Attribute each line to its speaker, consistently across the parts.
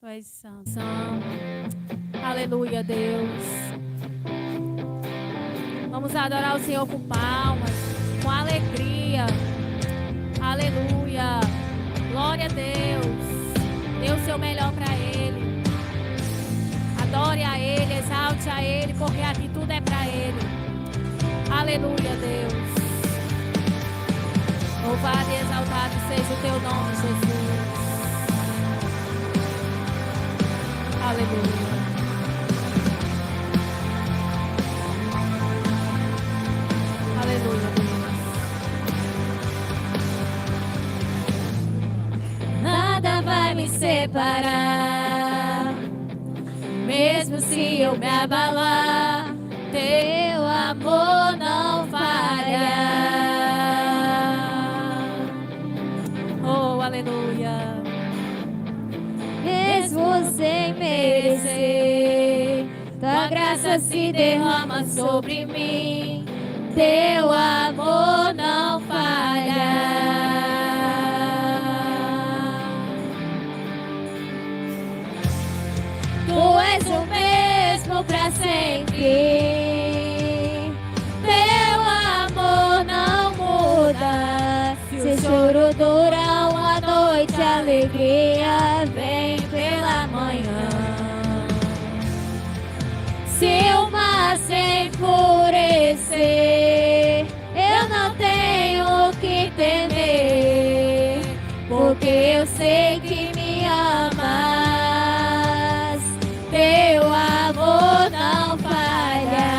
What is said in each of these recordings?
Speaker 1: Pois são. Aleluia, Deus. Vamos adorar o Senhor com palmas, com alegria. Aleluia. Glória a Deus. Dê o seu melhor para Ele. Adore a Ele, exalte a Ele, porque aqui tudo é para Ele. Aleluia, Deus. Louvado e exaltado seja o teu nome, Jesus. Aleluia. Aleluia, Deus. Nada vai me separar, mesmo se eu me abalar, teu amor não falha. Oh, aleluia. Mesmo sem merecer, tua graça se derrama sobre mim, teu amor não falha. Tu és o mesmo pra sempre, teu amor não muda. Se o choro dura uma noite, a alegria vem pela manhã. Se o mar se enfurecer, eu não tenho o que temer, porque eu sei que me amas, teu amor não falha.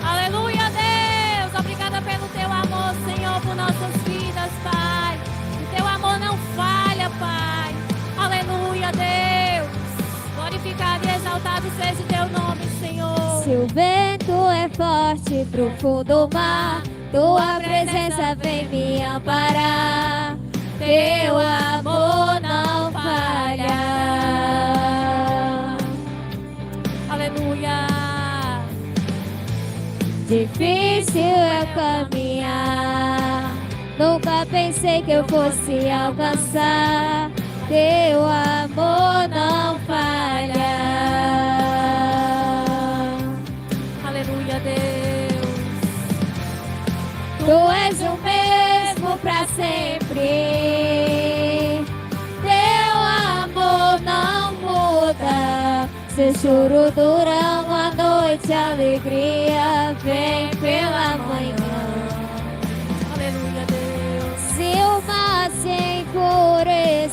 Speaker 1: Aleluia, Deus, obrigada pelo teu amor, Senhor, por nossas vidas, Pai. O teu amor não falha, Pai. Aleluia, Deus. Glorificado e exaltado seja o teu nome, Senhor. Se o vento é forte pro fundo do mar, tua presença vem me amparar, teu amor não falha. Aleluia. Difícil é caminhar, nunca pensei que eu fosse alcançar, teu amor não falha. Aleluia, Deus. Tu és o mesmo pra sempre, teu amor não muda. Se o choro dura uma noite, a alegria vem pela manhã. Aleluia, Deus. Se o mar se enfurecer,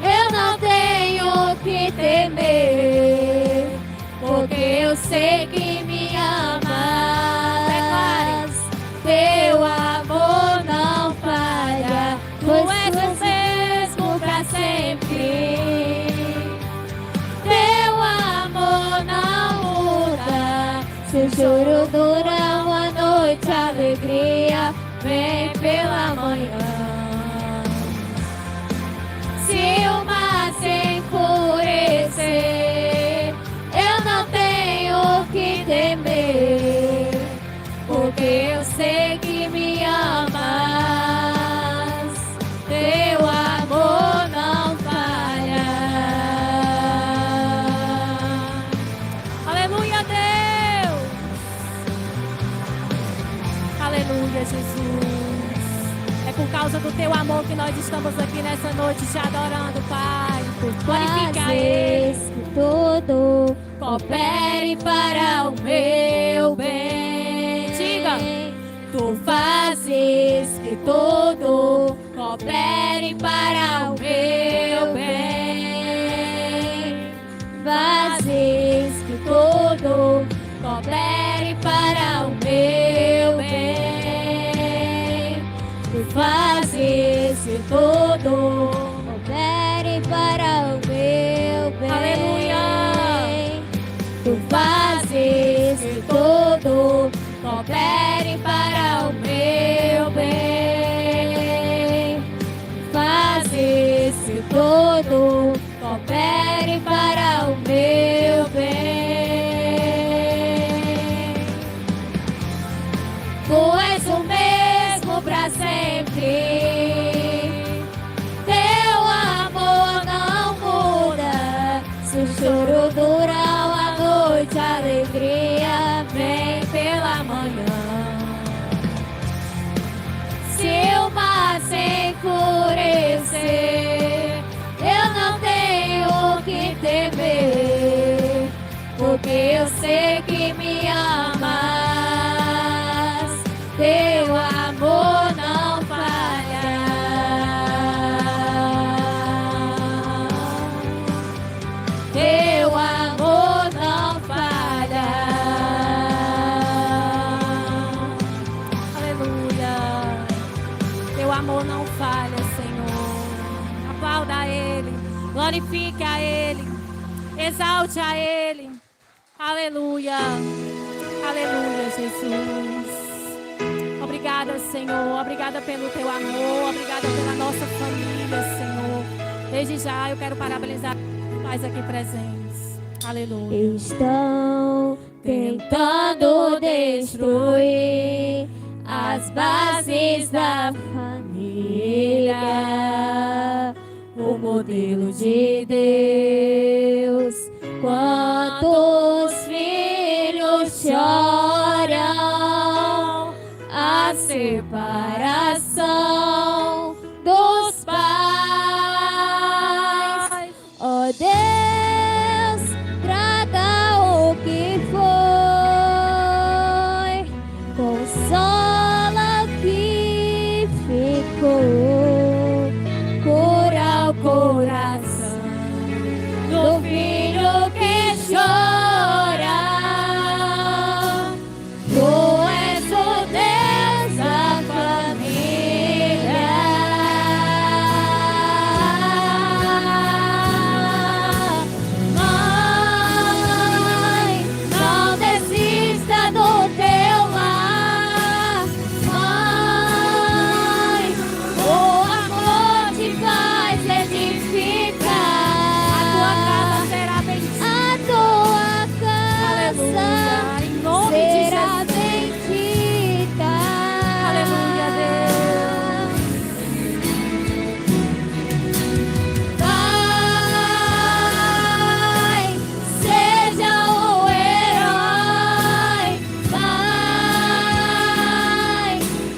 Speaker 1: eu não tenho o que temer, porque eu sei que me amas, teu amor não falha. Tu és o mesmo pra sempre, teu amor não muda. Se o choro dura uma noite, a alegria vem pela manhã. Se o mar se enfurecer, eu não tenho o que temer, porque eu sei que me amas, teu amor não falha. Aleluia, Deus. Aleluia, Jesus. É por causa do teu amor que nós estamos aqui nessa noite te adorando, Pai. Glorifica Ele. Que tudo coopere para o meu bem. Diga. Tu fazes que tudo coopere para o meu bem. Fazes que tudo coopere para o meu bem. Tu fazes que tudo coopere para o meu bem. Aleluia. Tu fazes que tudo coopere para o meu bem. Fazes que tudo coopere para o meu bem. Tu és o mesmo pra sempre, Aplauda a Ele. Glorifique a Ele. Exalte a Ele. Aleluia. Aleluia, Jesus. Obrigada, Senhor. Obrigada pelo teu amor. Obrigada pela nossa família, Senhor. Desde já eu quero parabenizar os pais aqui presentes. Aleluia.
Speaker 2: Estão tentando destruir as bases da família, o modelo de Deus. Quantos filhos choram a separação dos pais? Oh Deus, trata o que foi, consola o que ficou, cura o coração do filho que chora. Tu és o Deus da família. Mãe, não desista do teu lar. Mãe, o amor te faz edificar.
Speaker 1: A tua casa será bendita.
Speaker 2: A tua casa
Speaker 1: Aleluia. Em nome de
Speaker 2: será
Speaker 1: Jesus.
Speaker 2: bendita.
Speaker 1: Aleluia, Deus.
Speaker 2: Pai, seja o herói. Pai,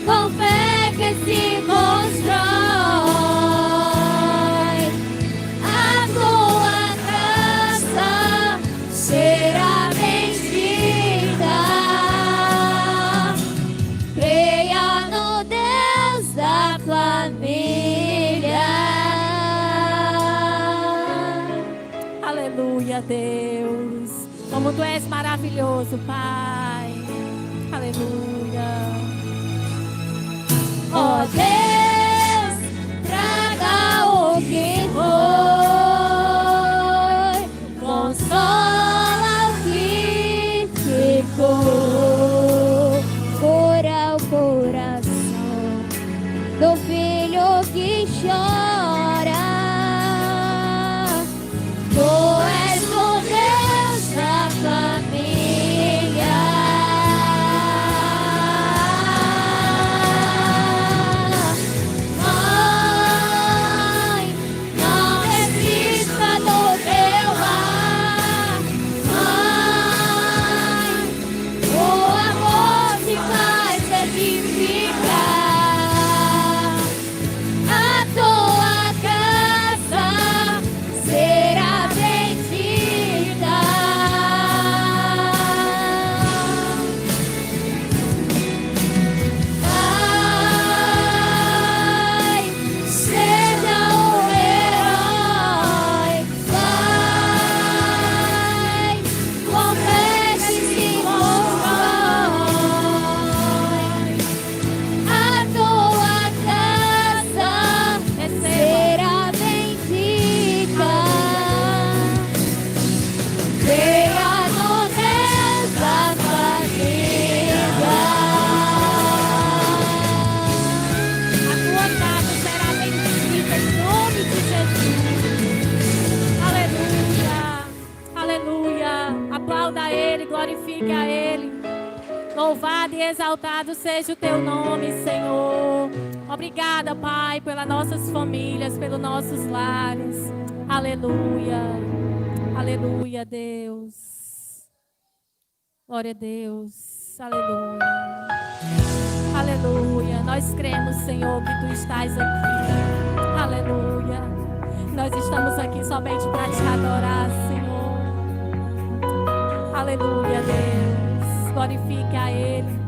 Speaker 2: com fé que se constrói. A tua casa será bendita. Creia no Deus da família.
Speaker 1: Aleluia, Deus. Como tu és maravilhoso, Pai. Aleluia.
Speaker 2: Ó Deus, traga o que foi, consola o que ficou, cura o coração do filho que chora. Tu és o Deus da família. Mãe, não desista do teu lar. Mãe, o amor te faz edificar. A tua casa será bendita. Pai, seja o herói. Pai, com fé que se constrói. A tua casa será bendita. Creia no Deus da família.
Speaker 1: A tua casa será bendita em nome de Jesus. Aleluia. Aleluia. Aplauda a Ele, glorifique a Ele. Louvado e exaltado seja o teu nome, Senhor. Obrigada, Pai, pelas nossas famílias, pelos nossos lares. Aleluia. Aleluia, Deus. Glória a Deus. Aleluia. Aleluia. Nós cremos, Senhor, que Tu estás aqui. Aleluia. Nós estamos aqui somente para Te adorar, Senhor. Aleluia, Deus. Glorifique a Ele.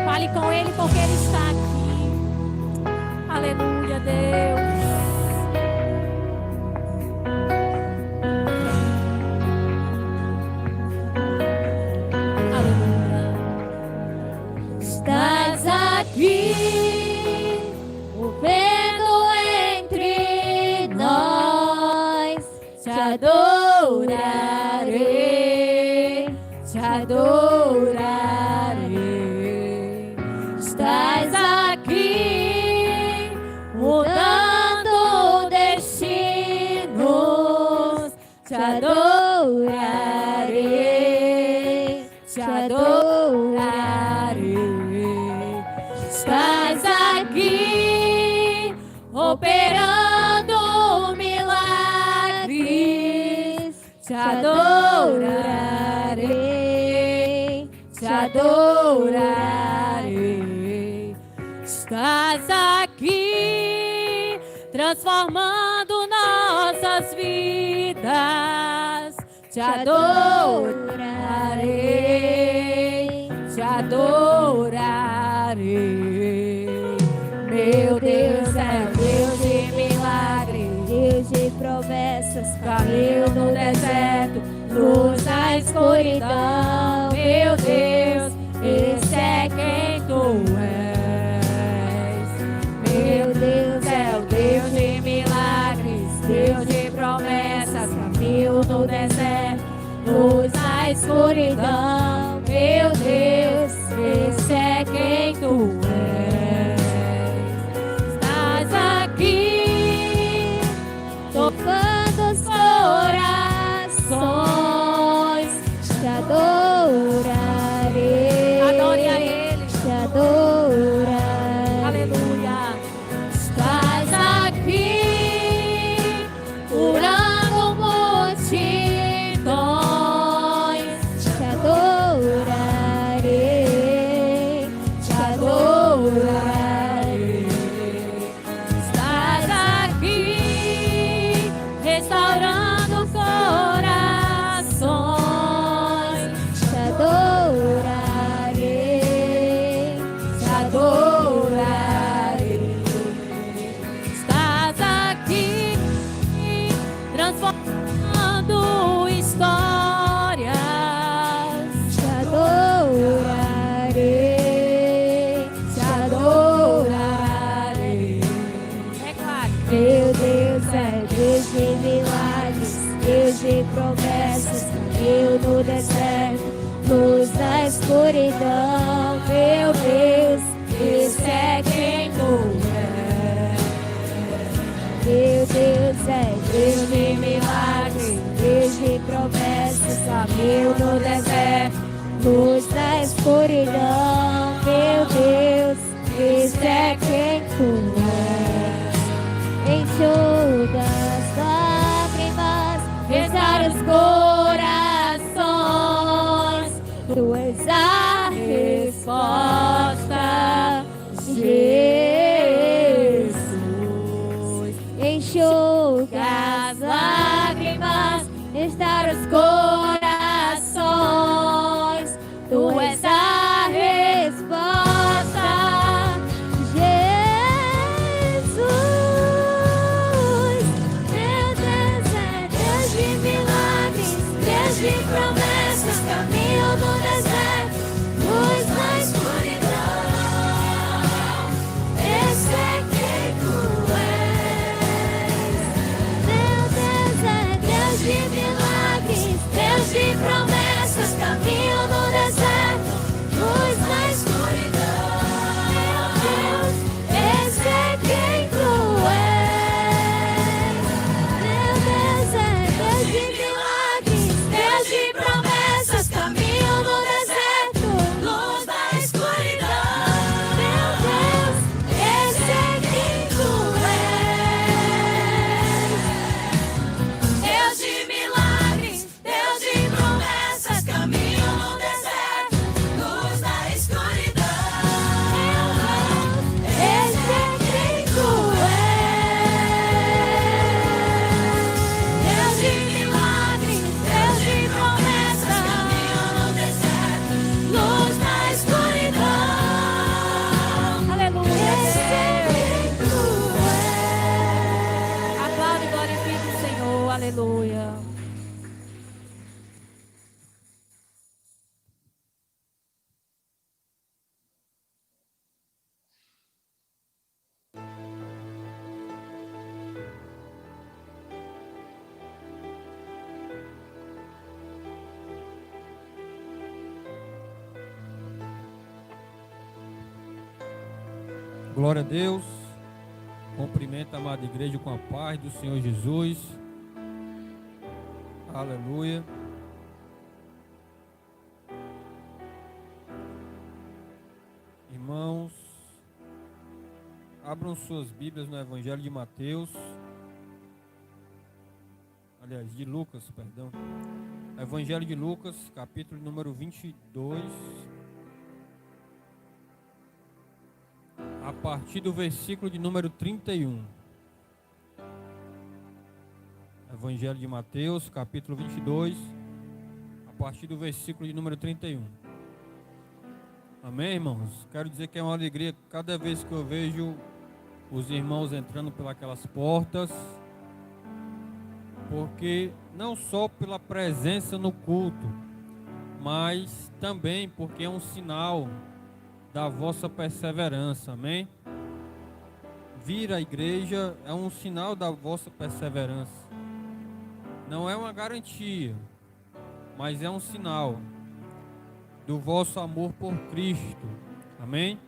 Speaker 1: Fale com Ele porque Ele está aqui. Aleluia, Deus. Aleluia.
Speaker 2: Estás aqui, o vento entre nós.
Speaker 1: adorarei, te adorarei. Estás aqui, mudando destinos, te adorarei, te adorarei. Estás aqui, operando milagres, te adorarei, te adorarei. Estás aqui, transformando nossas vidas, te adorarei, te adorarei. Meu Deus é Deus de milagres, Deus de promessas, caminho no deserto, luz na escuridão. Meu Deus, esse é quem tu és. Meu Deus é o Deus de milagres, Deus de promessas, caminho no deserto, luz na escuridão. Meu Deus, esse é quem tu és. Estás aqui, tocando os corações, te adorarei. Adore a Ele, te adorarei. Aleluia. Estás aqui, curando multidões, te adorarei, te adorarei. Estás aqui, restaurando corações, te adorarei, te adorarei. Estás aqui, transformando histórias, te adorarei, te adorarei. É claro. Meu Deus é Deus de milagres, Deus de promessas, caminho no deserto, luz na escuridão. Meu Deus, esse é quem tu és. Meu Deus é Deus de milagres, Deus de promessas, caminho no deserto, luz na escuridão. Meu Deus, esse é quem tu és. Enxuga as lágrimas, restaurar os corações. Tu és a resposta, Jesus. Enxuga as lágrimas, restaurar os corações. Tu és a resposta, Jesus. Meu Deus é Deus de milagres, Deus de promessas, caminho no deserto, luz na escuridão. Esse é quem tu és. Meu Deus é Deus de milagres, Deus de
Speaker 3: Glória a Deus. Cumprimento a amada igreja com a paz do Senhor Jesus. Aleluia. Irmãos, abram suas Bíblias no Evangelho de Mateus. Aliás, de Lucas, perdão. Evangelho de Lucas, capítulo número 22. A partir do versículo de número 31. Evangelho de Mateus, capítulo 22, a partir do versículo de número 31. Amém, irmãos? Quero dizer que é uma alegria cada vez que eu vejo os irmãos entrando pelas portas, porque não só pela presença no culto, mas também porque é um sinal da vossa perseverança, amém? Vir à igreja é um sinal da vossa perseverança. Não é uma garantia, mas é um sinal do vosso amor por Cristo, amém?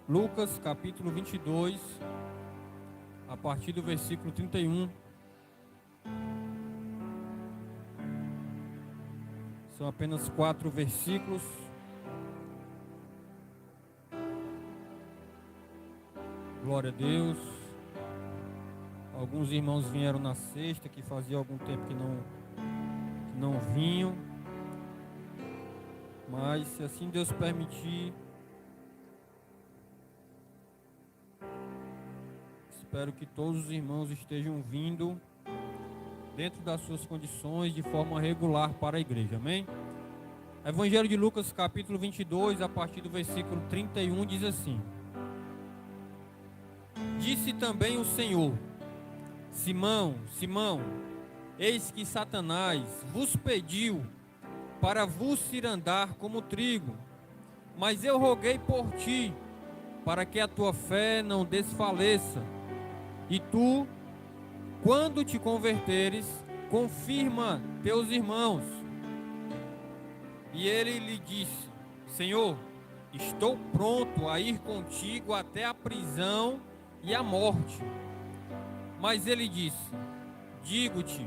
Speaker 3: Lucas capítulo 22, a partir do versículo 31. São apenas 4 versículos. Glória a Deus. Alguns irmãos vieram na sexta, que fazia algum tempo que não vinham. Mas se assim Deus permitir, espero que todos os irmãos estejam vindo dentro das suas condições, de forma regular para a igreja, amém? Evangelho de Lucas, capítulo 22, a partir do versículo 31, diz assim: Disse também o Senhor: Simão, Simão, eis que Satanás vos pediu para vos cirandar como trigo, mas eu roguei por ti, para que a tua fé não desfaleça, e tu, quando te converteres, confirma teus irmãos. E ele lhe disse: Senhor, estou pronto a ir contigo até a prisão e a morte. Mas ele disse: Digo-te,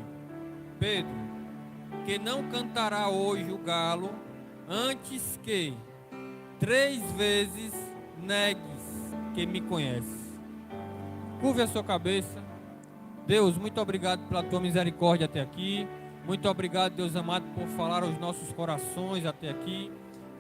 Speaker 3: Pedro, que não cantará hoje o galo, antes que 3 vezes negues que me conheces. Curve a sua cabeça. Deus, muito obrigado pela tua misericórdia até aqui. Muito obrigado, Deus amado, por falar aos nossos corações até aqui.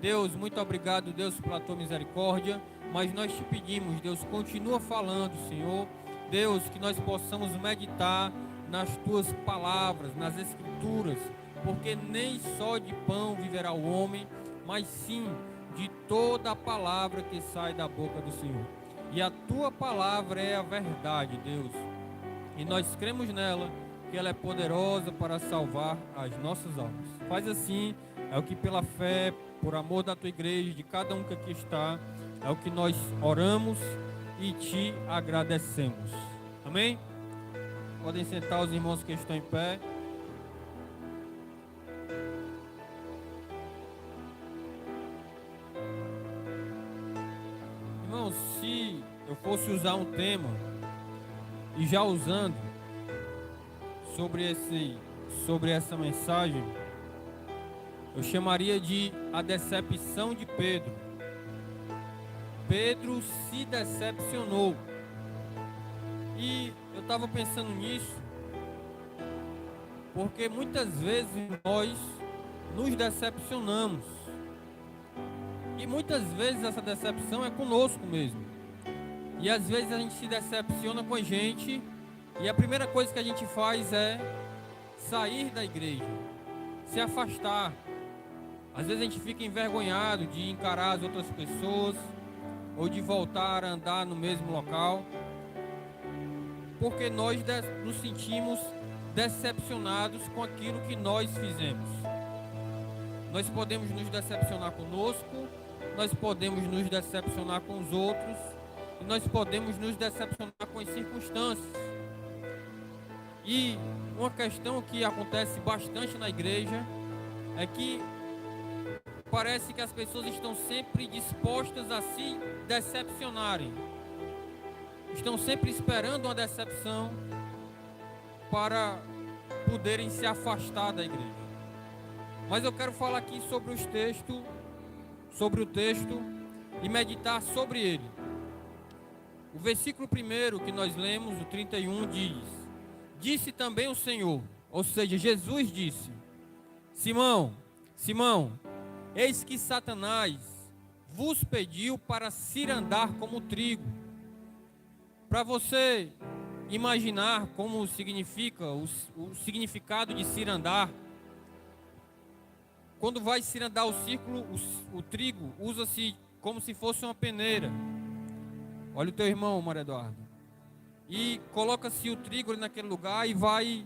Speaker 3: Deus, muito obrigado, Deus, pela tua misericórdia. Mas nós te pedimos, Deus, continua falando, Senhor. Deus, que nós possamos meditar nas tuas palavras, nas escrituras, porque nem só de pão viverá o homem, mas sim de toda a palavra que sai da boca do Senhor. E a tua palavra é a verdade, Deus. E nós cremos nela, que ela é poderosa para salvar as nossas almas. Faz assim, é o que pela fé, por amor da tua igreja, de cada um que aqui está, é o que nós oramos e te agradecemos. Amém? Podem sentar os irmãos que estão em pé. Irmãos, se eu fosse usar um tema, e já usando sobre essa mensagem, eu chamaria de a decepção de Pedro. Pedro se decepcionou. E eu estava pensando nisso, porque muitas vezes nós nos decepcionamos. E muitas vezes essa decepção é conosco mesmo. E às vezes a gente se decepciona com a gente, e a primeira coisa que a gente faz é sair da igreja, se afastar. Às vezes a gente fica envergonhado de encarar as outras pessoas, ou de voltar a andar no mesmo local, porque nós nos sentimos decepcionados com aquilo que nós fizemos. Nós podemos nos decepcionar conosco, nós podemos nos decepcionar com os outros, e nós podemos nos decepcionar com as circunstâncias. E uma questão que acontece bastante na igreja é que parece que as pessoas estão sempre dispostas a se decepcionarem. Estão sempre esperando uma decepção para poderem se afastar da igreja. Mas eu quero falar aqui sobre o texto e meditar sobre ele. O versículo 1 que nós lemos, o 31, diz: Disse também o Senhor, ou seja, Jesus disse: Simão, Simão, eis que Satanás vos pediu para cirandar como trigo. Para você imaginar como significa o significado de cirandar, quando vai cirandar o círculo, o trigo usa-se como se fosse uma peneira. Olha o teu irmão, Mário Eduardo. E coloca-se o trigo ali naquele lugar e vai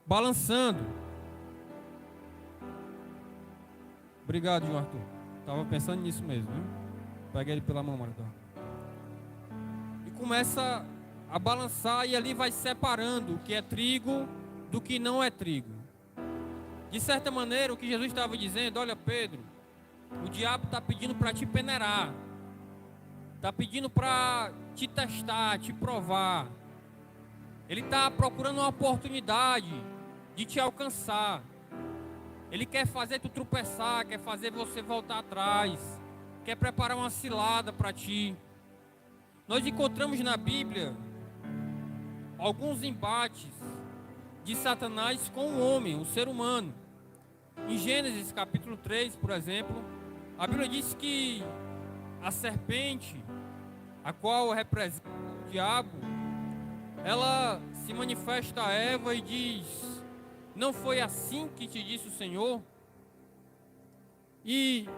Speaker 3: balançando. Obrigado, João Arthur. Estava pensando nisso mesmo, viu? Pega ele pela mão, Mário Eduardo. E começa a balançar e ali vai separando o que é trigo do que não é trigo. De certa maneira, o que Jesus estava dizendo: olha, Pedro, o diabo está pedindo para te peneirar. Está pedindo para te testar, te provar. Ele está procurando uma oportunidade de te alcançar. Ele quer fazer tu tropeçar, quer fazer você voltar atrás, quer preparar uma cilada para ti. Nós encontramos na Bíblia alguns embates de Satanás com o homem, o ser humano. Em Gênesis capítulo 3, por exemplo, a Bíblia diz que a serpente, a qual representa o diabo, ela se manifesta a Eva e diz: não foi assim que te disse o Senhor? E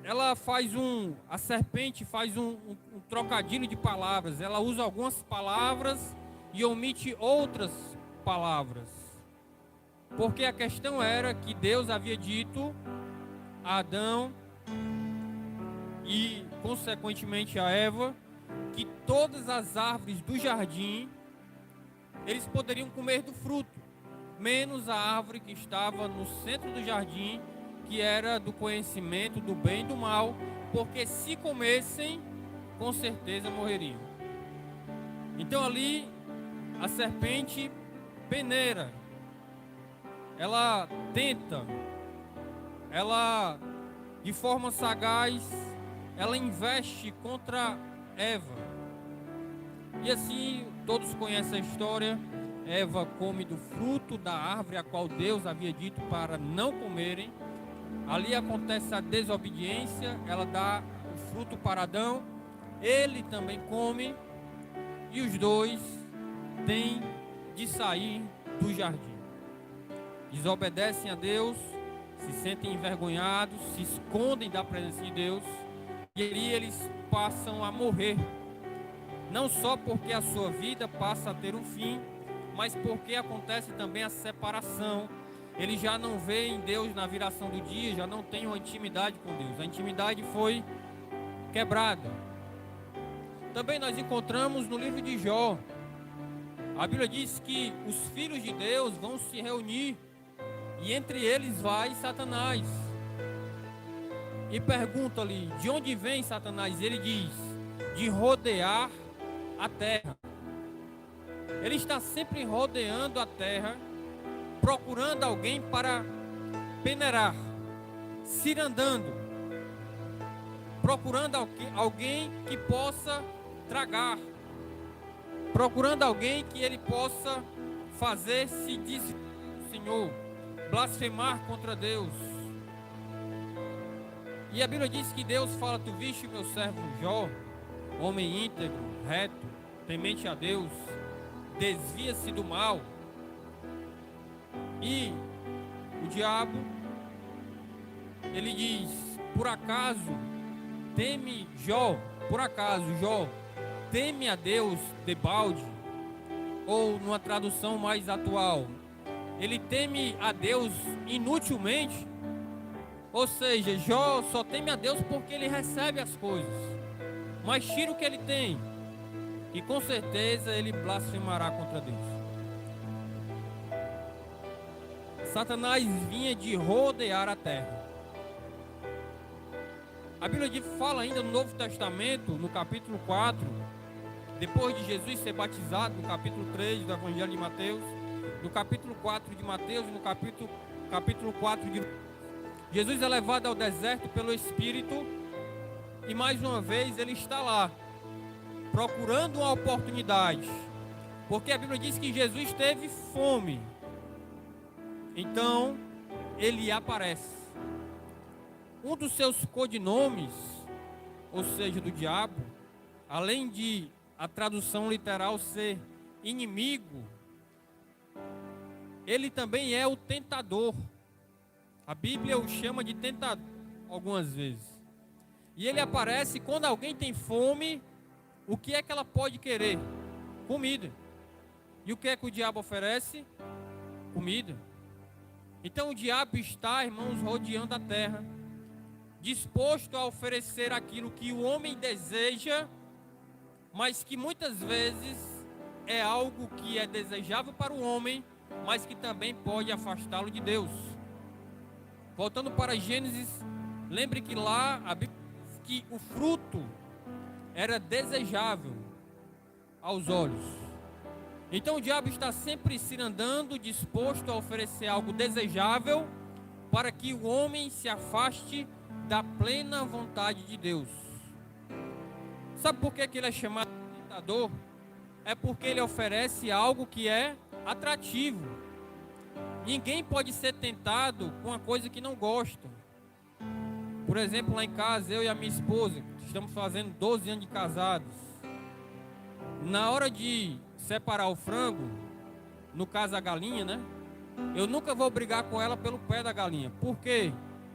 Speaker 3: ela a serpente faz um trocadilho de palavras. Ela usa algumas palavras e omite outras palavras. Porque a questão era que Deus havia dito a Adão e, consequentemente, a Eva, que todas as árvores do jardim eles poderiam comer do fruto, menos a árvore que estava no centro do jardim, que era do conhecimento do bem e do mal, porque se comessem, com certeza morreriam. Então ali a serpente peneira, ela tenta, ela de forma sagaz, ela investe contra Eva. E assim todos conhecem a história. Eva come do fruto da árvore a qual Deus havia dito para não comerem. Ali acontece a desobediência, ela dá o fruto para Adão, ele também come, e os dois têm de sair do jardim. Desobedecem a Deus, se sentem envergonhados, se escondem da presença de Deus, e ali eles passam a morrer. Não só porque a sua vida passa a ter um fim, mas porque acontece também a separação. Eles já não veem Deus na viração do dia, já não têm uma intimidade com Deus. A intimidade foi quebrada. Também nós encontramos no livro de Jó, a Bíblia diz que os filhos de Deus vão se reunir, e entre eles vai Satanás. E pergunta ali, de onde vem Satanás? Ele diz, de rodear a terra. Ele está sempre rodeando a terra, procurando alguém para peneirar, cirandando, procurando alguém que possa tragar, procurando alguém que ele possa fazer se desviar do Senhor, blasfemar contra Deus. E a Bíblia diz que Deus fala: tu viste o meu servo Jó, homem íntegro, reto, temente a Deus, desvia-se do mal. E o diabo, ele diz: por acaso teme Jó, teme a Deus debalde? Ou numa tradução mais atual, ele teme a Deus inutilmente? Ou seja, Jó só teme a Deus porque ele recebe as coisas, mas tira o que ele tem, e com certeza ele blasfemará contra Deus. Satanás vinha de rodear a terra. A Bíblia fala ainda no Novo Testamento, no capítulo 4, depois de Jesus ser batizado, no capítulo 3 do Evangelho de Mateus, no capítulo 4 de Mateus e no capítulo 4 de Lucas, Jesus é levado ao deserto pelo Espírito e mais uma vez ele está lá, procurando uma oportunidade, porque a Bíblia diz que Jesus teve fome. Então ele aparece. Um dos seus codinomes, ou seja, do diabo, além de a tradução literal ser inimigo, ele também é o tentador. A Bíblia o chama de tentador algumas vezes. E ele aparece quando alguém tem fome. O que é que ela pode querer? Comida. E o que é que o diabo oferece? Comida. Então o diabo está, irmãos, rodeando a terra, disposto a oferecer aquilo que o homem deseja, mas que muitas vezes é algo que é desejável para o homem, mas que também pode afastá-lo de Deus. Voltando para Gênesis, lembre que lá a Bíblia diz que o fruto era desejável aos olhos. Então o diabo está sempre cirandando, disposto a oferecer algo desejável para que o homem se afaste da plena vontade de Deus. Sabe por que ele é chamado de tentador? É porque ele oferece algo que é atrativo. Ninguém pode ser tentado com uma coisa que não gosta. Por exemplo, lá em casa, eu e a minha esposa, estamos fazendo 12 anos de casados. Na hora de separar o frango, no caso a galinha, né? Eu nunca vou brigar com ela pelo pé da galinha. Por quê?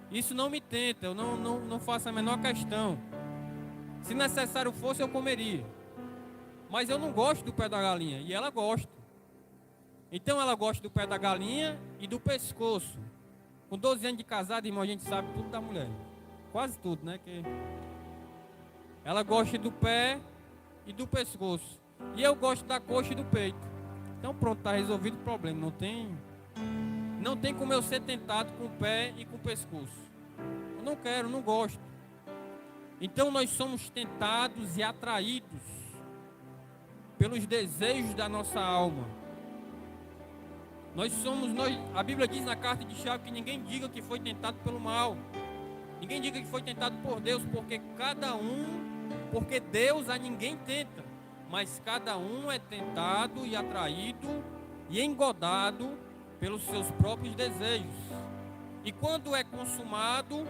Speaker 3: Isso não me tenta, eu não faço a menor questão. Se necessário fosse, eu comeria. Mas eu não gosto do pé da galinha, e ela gosta. Então ela gosta do pé da galinha e do pescoço. Com 12 anos de casado, irmão, a gente sabe tudo da mulher. Quase tudo, né? Que ela gosta do pé e do pescoço. E eu gosto da coxa e do peito. Então pronto, está resolvido o problema. Não tem como eu ser tentado com o pé e com o pescoço. Eu não quero, não gosto. Então nós somos tentados e atraídos pelos desejos da nossa alma. A Bíblia diz na carta de Tiago que ninguém diga que foi tentado pelo mal. Ninguém diga que foi tentado por Deus, porque Deus a ninguém tenta, mas cada um é tentado e atraído e engodado pelos seus próprios desejos. E quando é consumado,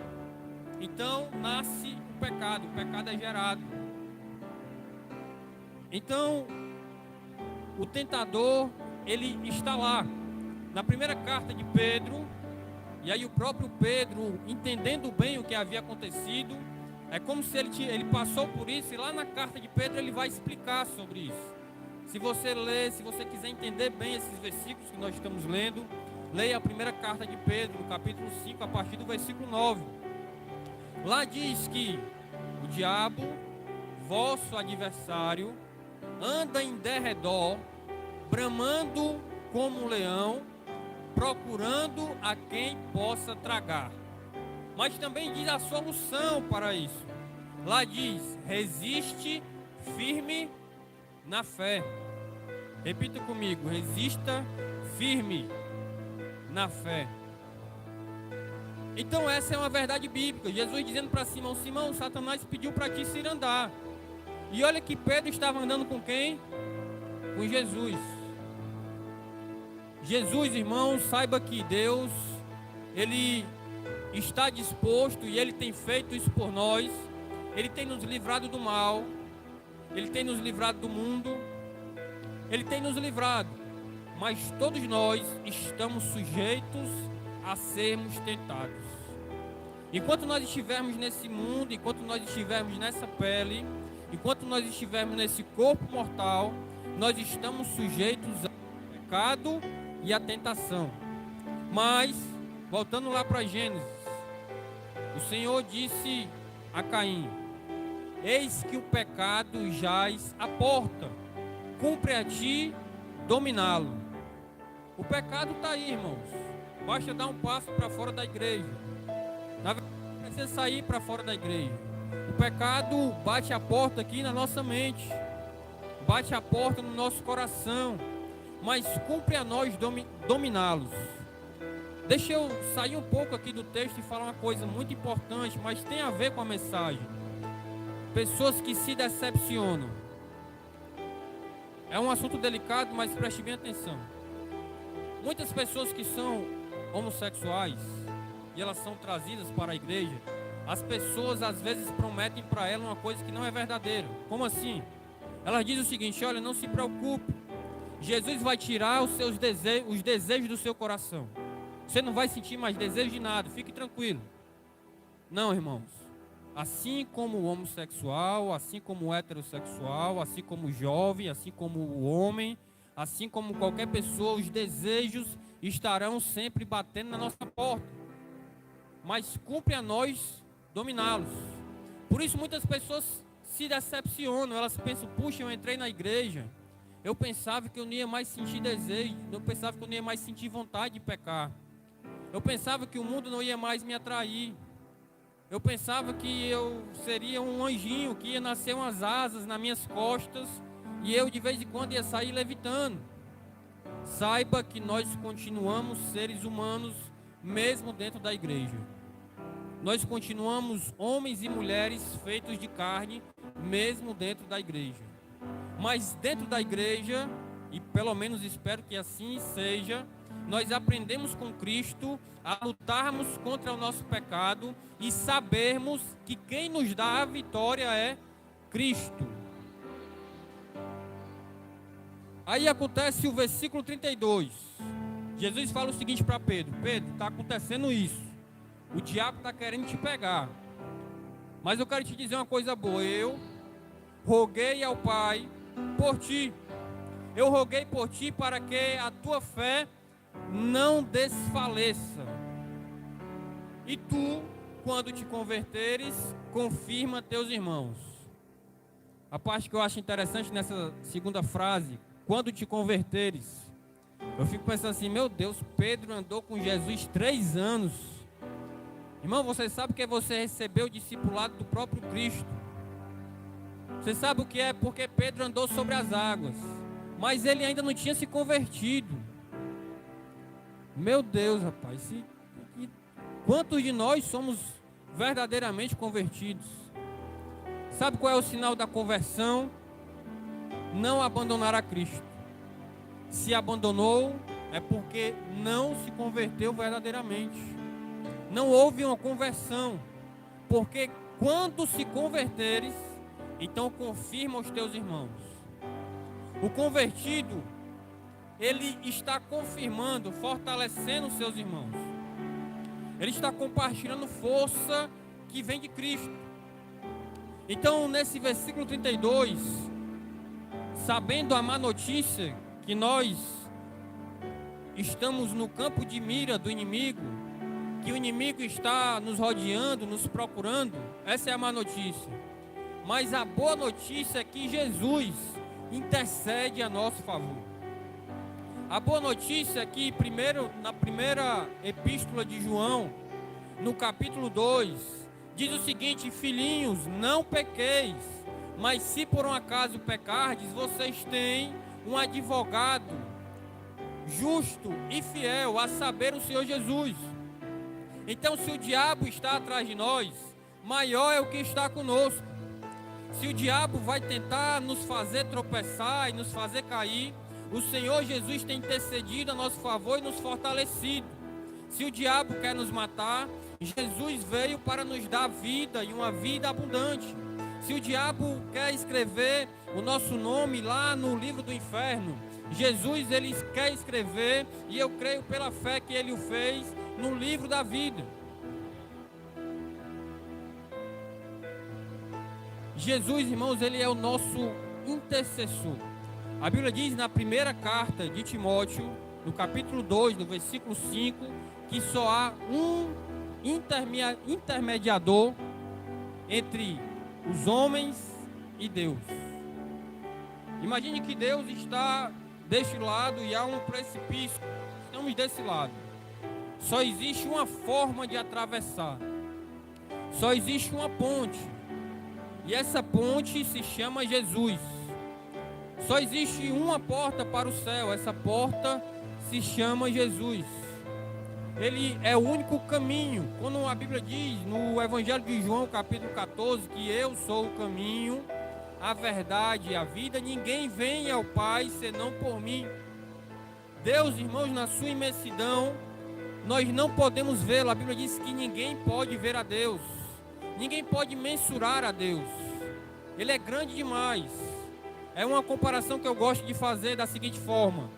Speaker 3: então nasce o pecado é gerado. Então, o tentador, ele está lá. Na primeira carta de Pedro, e aí o próprio Pedro, entendendo bem o que havia acontecido, é como se ele passou por isso, e lá na carta de Pedro ele vai explicar sobre isso. Se você ler, se você quiser entender bem esses versículos que nós estamos lendo, leia a primeira carta de Pedro, no capítulo 5, a partir do versículo 9. Lá diz que o diabo, vosso adversário, anda em derredor, bramando como um leão, procurando a quem possa tragar. Mas também diz a solução para isso. Lá diz: resiste firme na fé. Repita comigo: resista firme na fé. Então essa é uma verdade bíblica. Jesus dizendo para Simão: Simão, Satanás pediu para ti se andar. E olha que Pedro estava andando com quem? Com Jesus. Jesus, irmãos, saiba que Deus, Ele está disposto e Ele tem feito isso por nós. Ele tem nos livrado do mal, Ele tem nos livrado do mundo, Ele tem nos livrado. Mas todos nós estamos sujeitos a sermos tentados. Enquanto nós estivermos nesse mundo, enquanto nós estivermos nessa pele, enquanto nós estivermos nesse corpo mortal, nós estamos sujeitos ao pecado e à tentação. Mas, voltando lá para Gênesis, o Senhor disse a Caim: eis que o pecado jaz à porta, cumpre a ti dominá-lo. O pecado está aí, irmãos. Basta dar um passo para fora da igreja. Na verdade, precisa sair para fora da igreja. O pecado bate a porta aqui na nossa mente, bate a porta no nosso coração, mas cumpre a nós dominá-los. Deixa eu sair um pouco aqui do texto e falar uma coisa muito importante, mas tem a ver com a mensagem. Pessoas que se decepcionam. É um assunto delicado, mas preste bem atenção. Muitas pessoas que são homossexuais e elas são trazidas para a igreja, as pessoas às vezes prometem para ela uma coisa que não é verdadeira. Como assim? Elas dizem o seguinte: olha, não se preocupe, Jesus vai tirar os desejos do seu coração. Você não vai sentir mais desejo de nada, fique tranquilo. Não, irmãos. Assim como o homossexual, assim como o heterossexual, assim como o jovem, assim como o homem, assim como qualquer pessoa, os desejos estarão sempre batendo na nossa porta. Mas cumpre a nós dominá-los. Por isso muitas pessoas se decepcionam, elas pensam: puxa, eu entrei na igreja, eu pensava que eu não ia mais sentir desejo, eu pensava que eu não ia mais sentir vontade de pecar. Eu pensava que o mundo não ia mais me atrair. Eu pensava que eu seria um anjinho, que ia nascer umas asas nas minhas costas e eu de vez em quando ia sair levitando. Saiba que nós continuamos seres humanos mesmo dentro da igreja. Nós continuamos homens e mulheres feitos de carne mesmo dentro da igreja. Mas dentro da igreja, e pelo menos espero que assim seja, nós aprendemos com Cristo a lutarmos contra o nosso pecado e sabermos que quem nos dá a vitória é Cristo. Aí acontece o versículo 32. Jesus fala o seguinte para Pedro: Pedro, está acontecendo isso. O diabo está querendo te pegar. Mas eu quero te dizer uma coisa boa. Eu roguei ao Pai por ti. Eu roguei por ti para que a tua fé não desfaleça. E tu, quando te converteres, confirma teus irmãos. A parte que eu acho interessante nessa segunda frase: quando te converteres. Eu fico pensando assim: meu Deus, Pedro andou com Jesus 3 anos. Irmão, você sabe que você recebeu o discipulado do próprio Cristo. Você sabe o que é? Porque Pedro andou sobre as águas, mas ele ainda não tinha se convertido. Meu Deus, rapaz, quantos de nós somos verdadeiramente convertidos? Sabe qual é o sinal da conversão? Não abandonar a Cristo. Se abandonou, é porque não se converteu verdadeiramente. Não houve uma conversão. Porque quando se converteres, então confirma os teus irmãos. O convertido, ele está confirmando, fortalecendo os seus irmãos. Ele está compartilhando força que vem de Cristo. Então, nesse versículo 32, sabendo a má notícia que nós estamos no campo de mira do inimigo, que o inimigo está nos rodeando, nos procurando, essa é a má notícia. Mas a boa notícia é que Jesus intercede a nosso favor. A boa notícia é que na primeira epístola de João, no capítulo 2, diz o seguinte: filhinhos, não pequeis, mas se por um acaso pecardes, vocês têm um advogado justo e fiel, a saber, o Senhor Jesus. Então, se o diabo está atrás de nós, maior é o que está conosco. Se o diabo vai tentar nos fazer tropeçar e nos fazer cair, o Senhor Jesus tem intercedido a nosso favor e nos fortalecido. Se o diabo quer nos matar, Jesus veio para nos dar vida e uma vida abundante. Se o diabo quer escrever o nosso nome lá no livro do inferno, Jesus ele quer escrever, e eu creio pela fé que ele o fez, no livro da vida. Jesus, irmãos, ele é o nosso intercessor. A Bíblia diz na primeira carta de Timóteo, no capítulo 2, no versículo 5, que só há um intermediador entre os homens e Deus. Imagine que Deus está deste lado e há um precipício. Estamos desse lado. Só existe uma forma de atravessar. Só existe uma ponte. E essa ponte se chama Jesus. Só existe uma porta para o céu. Essa porta se chama Jesus. Ele é o único caminho. Quando a Bíblia diz no Evangelho de João, capítulo 14, que eu sou o caminho, a verdade e a vida, ninguém vem ao Pai senão por mim. Deus, irmãos, na sua imensidão, nós não podemos vê-lo. A Bíblia diz que ninguém pode ver a Deus. Ninguém pode mensurar a Deus. Ele é grande demais. É uma comparação que eu gosto de fazer da seguinte forma.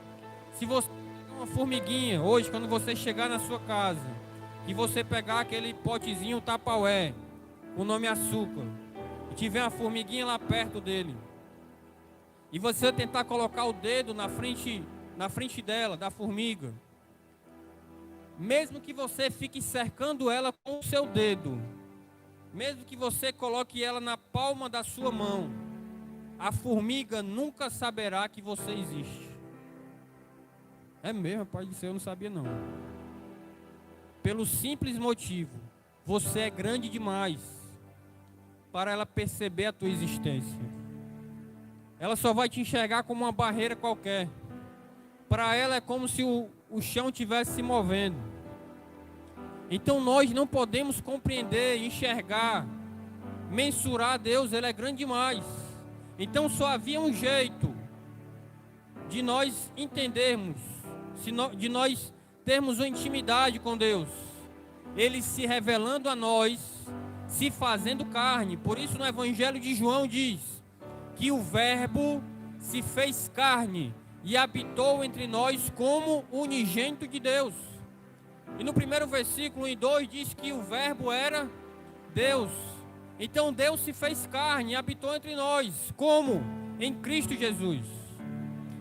Speaker 3: Se você uma formiguinha, hoje, quando você chegar na sua casa, e você pegar aquele potezinho Tupperware, com o nome açúcar, e tiver uma formiguinha lá perto dele, e você tentar colocar o dedo na frente dela, da formiga, mesmo que você fique cercando ela com o seu dedo, mesmo que você coloque ela na palma da sua mão, a formiga nunca saberá que você existe. É mesmo, pai do céu, eu não sabia não. Pelo simples motivo, você é grande demais para ela perceber a tua existência. Ela só vai te enxergar como uma barreira qualquer. Para ela é como se o chão estivesse se movendo. Então nós não podemos compreender, enxergar, mensurar Deus. Ele é grande demais. Então só havia um jeito de nós entendermos, de nós termos uma intimidade com Deus. Ele se revelando a nós, se fazendo carne. Por isso no Evangelho de João diz que o Verbo se fez carne e habitou entre nós como unigênito de Deus. E no primeiro versículo, em 2, diz que o Verbo era Deus. Então Deus se fez carne e habitou entre nós. Como? Em Cristo Jesus.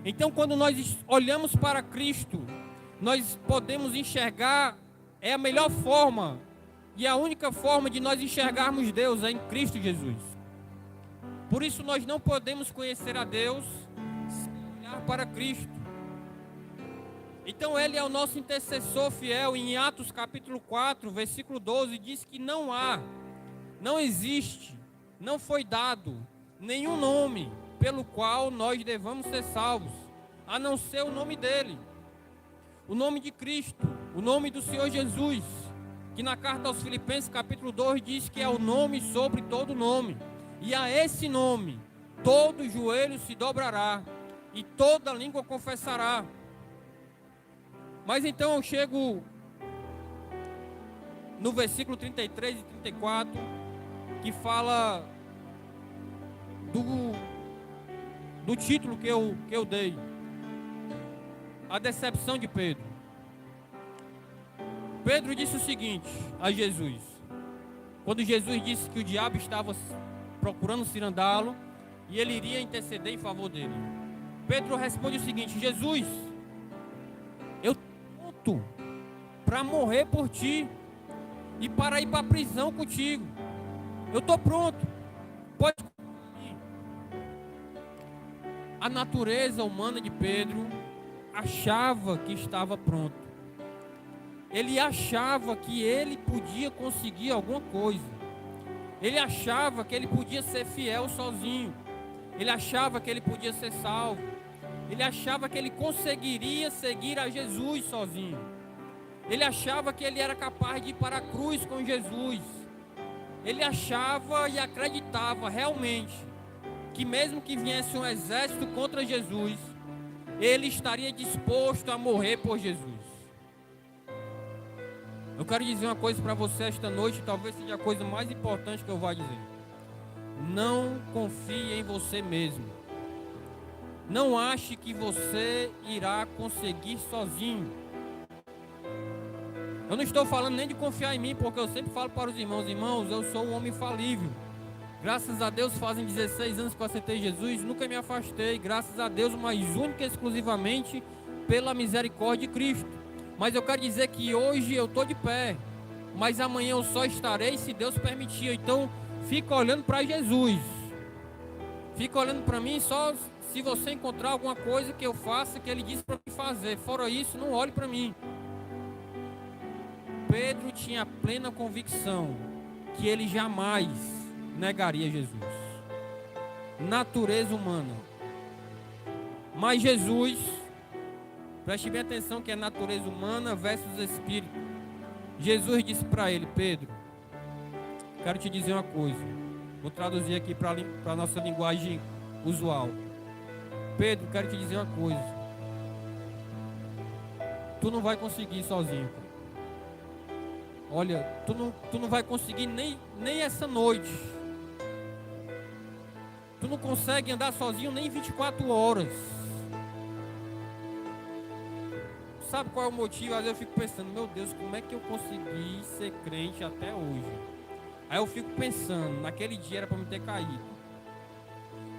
Speaker 3: Então quando nós olhamos para Cristo, nós podemos enxergar, é a melhor forma e a única forma de nós enxergarmos Deus é em Cristo Jesus. Por isso nós não podemos conhecer a Deus sem olhar para Cristo. Então ele é o nosso intercessor fiel. Em Atos capítulo 4, versículo 12, diz que não existe, não foi dado nenhum nome pelo qual nós devamos ser salvos, a não ser o nome dele, o nome de Cristo, o nome do Senhor Jesus, que na carta aos Filipenses capítulo 2 diz que é o nome sobre todo nome, e a esse nome todo joelho se dobrará e toda língua confessará. Mas então eu chego no versículo 33 e 34, que fala do título que eu dei, a decepção de Pedro. Pedro disse o seguinte a Jesus, quando Jesus disse que o diabo estava procurando cirandá-lo e ele iria interceder em favor dele. Pedro responde o seguinte: Jesus, eu estou pronto para morrer por ti e para ir para a prisão contigo. Eu estou pronto, pode ir. A natureza humana de Pedro achava que estava pronto. Ele achava que ele podia conseguir alguma coisa. Ele achava que ele podia ser fiel sozinho. Ele achava que ele podia ser salvo. Ele achava que ele conseguiria seguir a Jesus sozinho. Ele achava que ele era capaz de ir para a cruz com Jesus. Ele achava e acreditava realmente que mesmo que viesse um exército contra Jesus, ele estaria disposto a morrer por Jesus. Eu quero dizer uma coisa para você esta noite, talvez seja a coisa mais importante que eu vou dizer. Não confie em você mesmo. Não ache que você irá conseguir sozinho. Eu não estou falando nem de confiar em mim, porque eu sempre falo para os irmãos, eu sou um homem falível. Graças a Deus fazem 16 anos que eu aceitei Jesus, nunca me afastei, graças a Deus, mas única e exclusivamente pela misericórdia de Cristo. Mas eu quero dizer que hoje eu estou de pé, mas amanhã eu só estarei se Deus permitir. Então fica olhando para Jesus, fica olhando para mim só se você encontrar alguma coisa que eu faça que Ele disse para mim fazer. Fora isso, não olhe para mim. Pedro tinha plena convicção que ele jamais negaria Jesus. Natureza humana. Mas Jesus, preste bem atenção que é natureza humana versus espírito. Jesus disse para ele: Pedro, quero te dizer uma coisa. Vou traduzir aqui para a nossa linguagem usual. Pedro, quero te dizer uma coisa. Tu não vai conseguir sozinho. Olha, tu não vai conseguir nem essa noite. Tu não consegue andar sozinho nem 24 horas. Sabe qual é o motivo? Às vezes eu fico pensando, meu Deus, como é que eu consegui ser crente até hoje? Aí eu fico pensando, naquele dia era para me ter caído.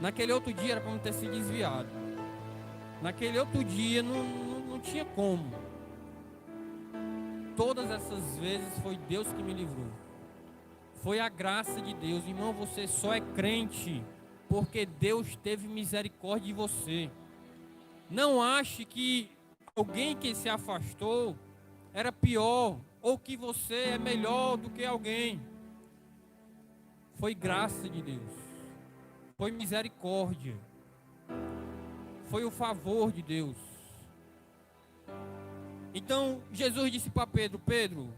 Speaker 3: Naquele outro dia era para me ter se desviado. Naquele outro dia não tinha como. Todas essas vezes foi Deus que me livrou. Foi a graça de Deus. Irmão, você só é crente porque Deus teve misericórdia de você. Não ache que alguém que se afastou era pior ou que você é melhor do que alguém. Foi graça de Deus. Foi misericórdia. Foi o favor de Deus. Então Jesus disse para Pedro: Pedro,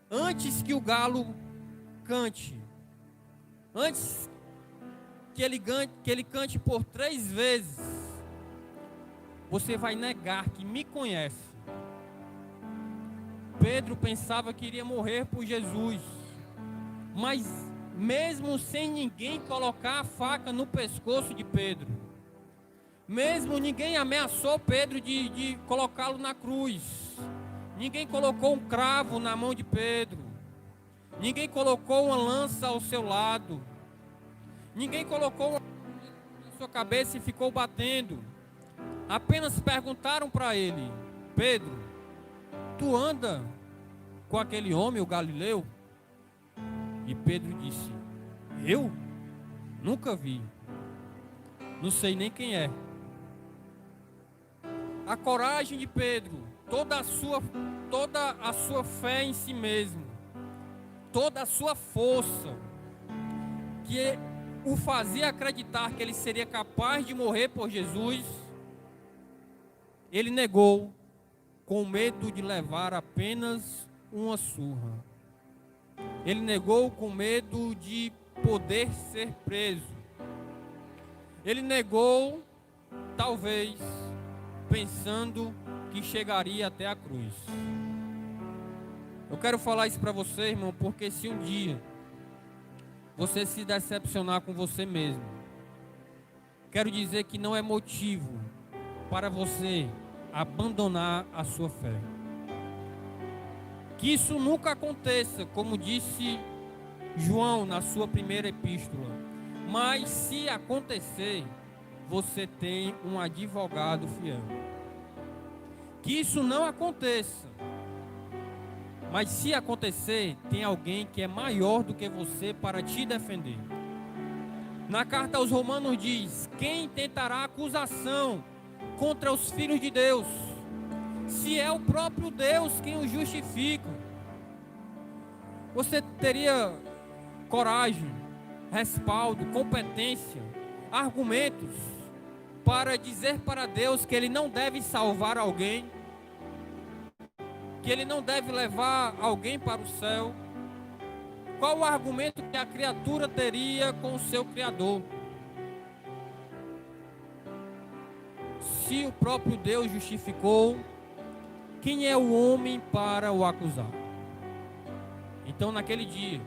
Speaker 3: antes que o galo cante, antes que ele cante por 3 vezes, você vai negar que me conhece. Pedro pensava que iria morrer por Jesus, mas mesmo sem ninguém colocar a faca no pescoço de Pedro, mesmo ninguém ameaçou Pedro de colocá-lo na cruz, ninguém colocou um cravo na mão de Pedro, ninguém colocou uma lança ao seu lado, ninguém colocou uma na sua cabeça e ficou batendo. Apenas perguntaram para ele: Pedro, tu anda com aquele homem, o Galileu? E Pedro disse: eu? Nunca vi. Não sei nem quem é. A coragem de Pedro, toda a sua fé em si mesmo, toda a sua força, que o fazia acreditar que ele seria capaz de morrer por Jesus, ele negou com medo de levar apenas uma surra. Ele negou com medo de poder ser preso. Ele negou, talvez, pensando que chegaria até a cruz. Eu quero falar isso para você, irmão, porque se um dia você se decepcionar com você mesmo, quero dizer que não é motivo para você abandonar a sua fé. Que isso nunca aconteça, como disse João na sua primeira epístola. Mas se acontecer, você tem um advogado fiel. Que isso não aconteça. Mas se acontecer, tem alguém que é maior do que você para te defender. Na carta aos Romanos diz: quem tentará acusação contra os filhos de Deus, se é o próprio Deus quem os justifica? Você teria coragem, respaldo, competência, argumentos para dizer para Deus que Ele não deve salvar alguém, que Ele não deve levar alguém para o céu? Qual o argumento que a criatura teria com o seu Criador? Se o próprio Deus justificou, quem é o homem para o acusar? Então, naquele dia,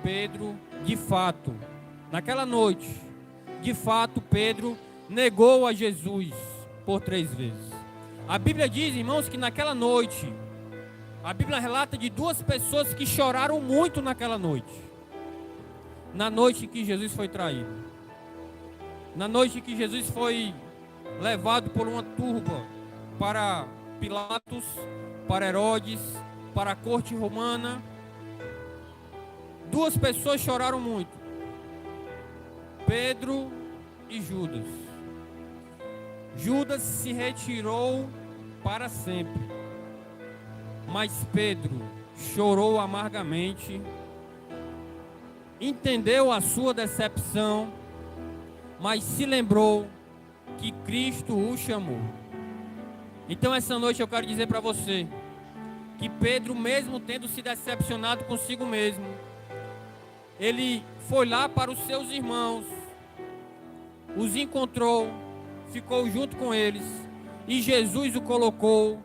Speaker 3: Pedro, de fato, naquela noite, de fato, Pedro negou a Jesus por 3 vezes. A Bíblia diz, irmãos, que naquela noite, a Bíblia relata de 2 pessoas que choraram muito naquela noite. Na noite em que Jesus foi traído. Na noite em que Jesus foi levado por uma turba para Pilatos, para Herodes, para a corte romana. 2 pessoas choraram muito: Pedro e Judas. Judas se retirou para sempre, mas Pedro chorou amargamente entendeu a sua decepção, mas se lembrou que Cristo o chamou. Então essa noite eu quero dizer para você que Pedro, mesmo tendo se decepcionado consigo mesmo, ele foi lá para os seus irmãos, os encontrou, ficou junto com eles, e Jesus o colocou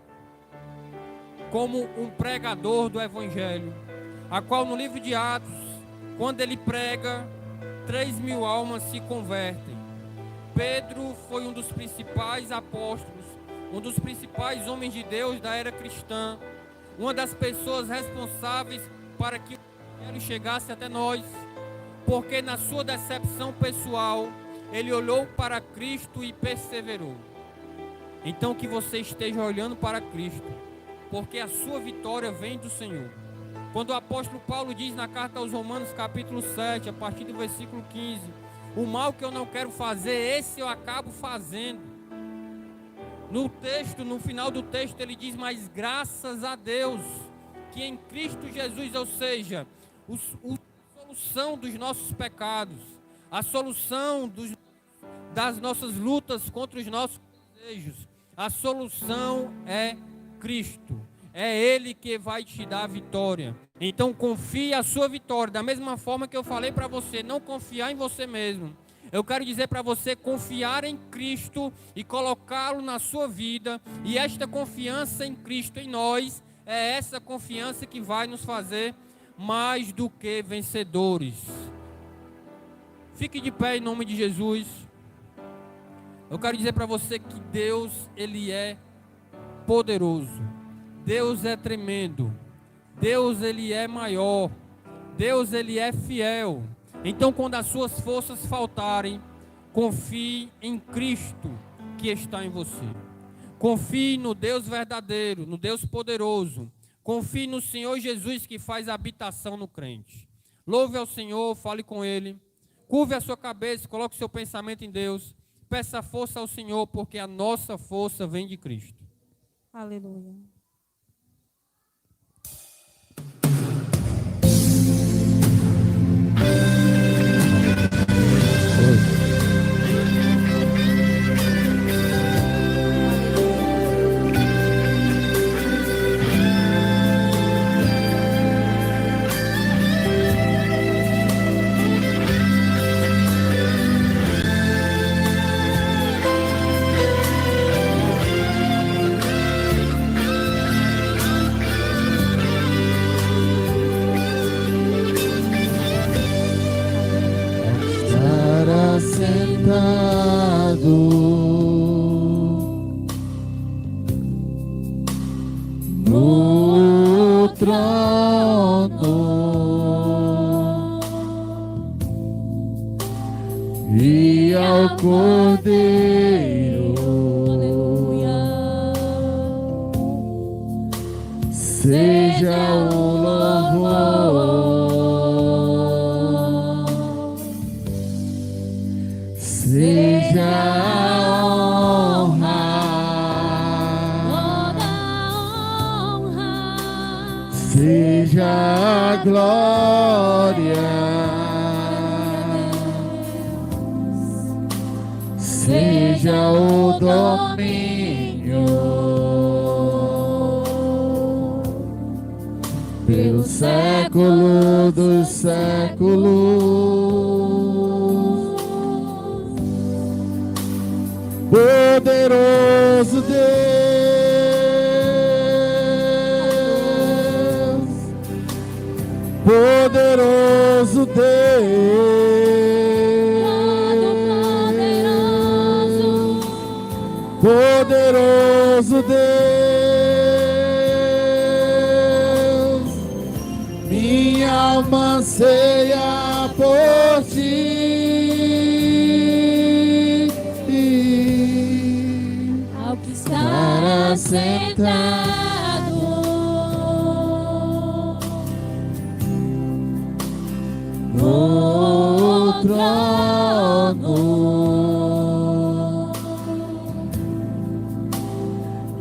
Speaker 3: como um pregador do Evangelho, a qual no livro de Atos, quando ele prega, 3.000 almas se convertem. Pedro foi um dos principais apóstolos, um dos principais homens de Deus da era cristã, uma das pessoas responsáveis para que o Evangelho chegasse até nós, porque na sua decepção pessoal, ele olhou para Cristo e perseverou. Então que você esteja olhando para Cristo, porque a sua vitória vem do Senhor. Quando o apóstolo Paulo diz na carta aos Romanos, capítulo 7, a partir do versículo 15, o mal que eu não quero fazer, esse eu acabo fazendo. No texto, no final do texto, ele diz, mas graças a Deus, que em Cristo Jesus, ou seja, a solução dos nossos pecados, a solução das nossas lutas contra os nossos desejos, a solução é Cristo. É Ele que vai te dar a vitória. Então confie a sua vitória. Da mesma forma que eu falei para você, não confiar em você mesmo. Eu quero dizer para você confiar em Cristo e colocá-lo na sua vida. E esta confiança em Cristo em nós é essa confiança que vai nos fazer mais do que vencedores. Fique de pé em nome de Jesus. Eu quero dizer para você que Deus, Ele é poderoso. Deus é tremendo. Deus, Ele é maior. Deus, Ele é fiel. Então, quando as suas forças faltarem, confie em Cristo que está em você. Confie no Deus verdadeiro, no Deus poderoso. Confie no Senhor Jesus que faz habitação no crente. Louve ao Senhor, fale com Ele. Curve a sua cabeça, coloque o seu pensamento em Deus. Peça força ao Senhor, porque a nossa força vem de Cristo.
Speaker 1: Aleluia.
Speaker 2: No trono e ao Cordeiro,
Speaker 1: Aleluia.
Speaker 2: seja o louvor, seja a honra,
Speaker 1: Toda honra.
Speaker 2: seja a glória, seja o domínio pelo século dos séculos. Poderoso Deus, poderoso Deus, poderoso Deus, minha alma anseia por ti,
Speaker 1: Ao que
Speaker 2: para
Speaker 1: está
Speaker 2: sentado no trono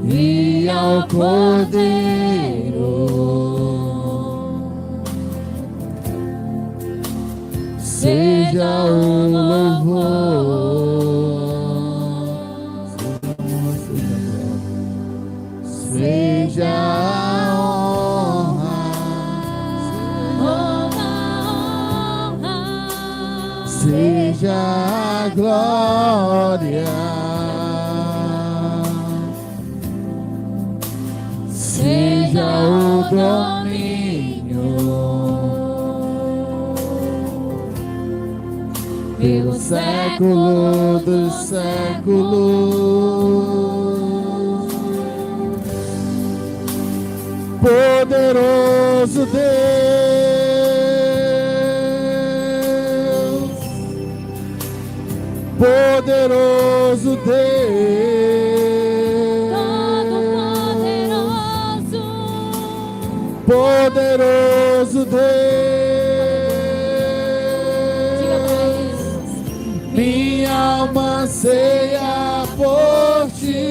Speaker 2: e ao Cordeiro, seja o louvor. Seja a honra, seja a glória, seja o domínio pelo século dos séculos. Poderoso Deus, poderoso Deus,
Speaker 1: todo poderoso,
Speaker 2: poderoso
Speaker 1: diga pra
Speaker 2: Deus,
Speaker 1: eles.
Speaker 2: minha alma anseia por ti.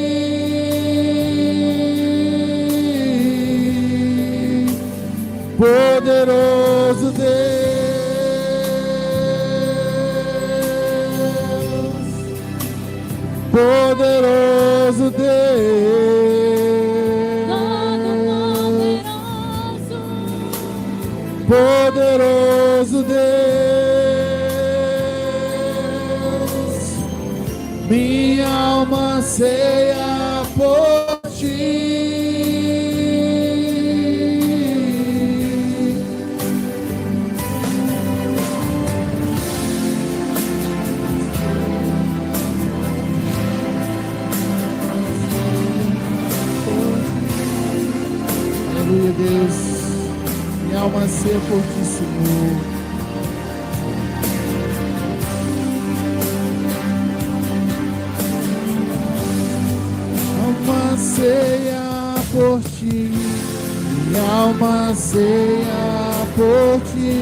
Speaker 2: Poderoso Deus, poderoso Deus, poderoso Deus, minha alma anseia por ti. Aleluia, Deus, minha alma anseia por ti, Senhor. Alma anseia por ti, minha alma anseia por ti,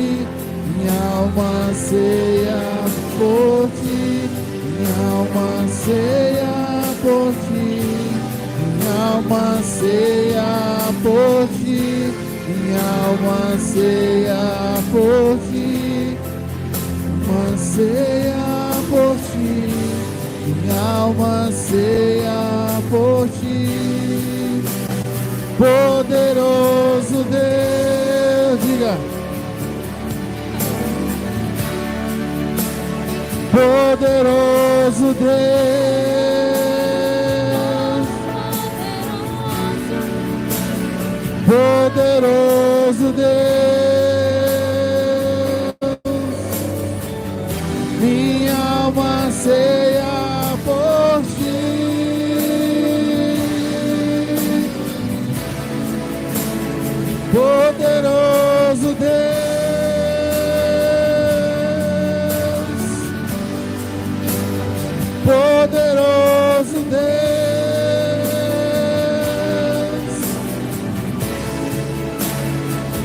Speaker 2: minha alma anseia por ti, minha alma anseia por ti. Minha alma anseia por ti, minha alma anseia por ti, anseia por ti, minha alma anseia por ti. Poderoso Deus, diga. Poderoso Deus, poderoso Deus, minha alma anseia por ti. Poderoso Deus, poderoso Deus,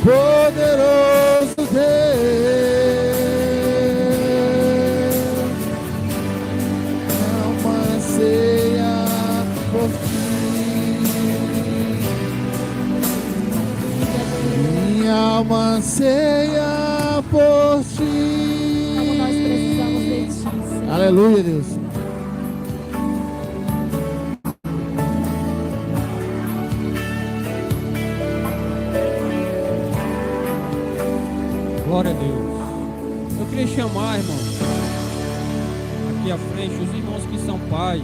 Speaker 2: poderoso Deus, alma anseia por ti, minha alma anseia por ti.
Speaker 1: Como nós precisamos de ti, Senhor.
Speaker 2: Aleluia, Deus.
Speaker 3: Glória a Deus. Eu queria chamar, irmão, aqui à frente, os irmãos que são pais.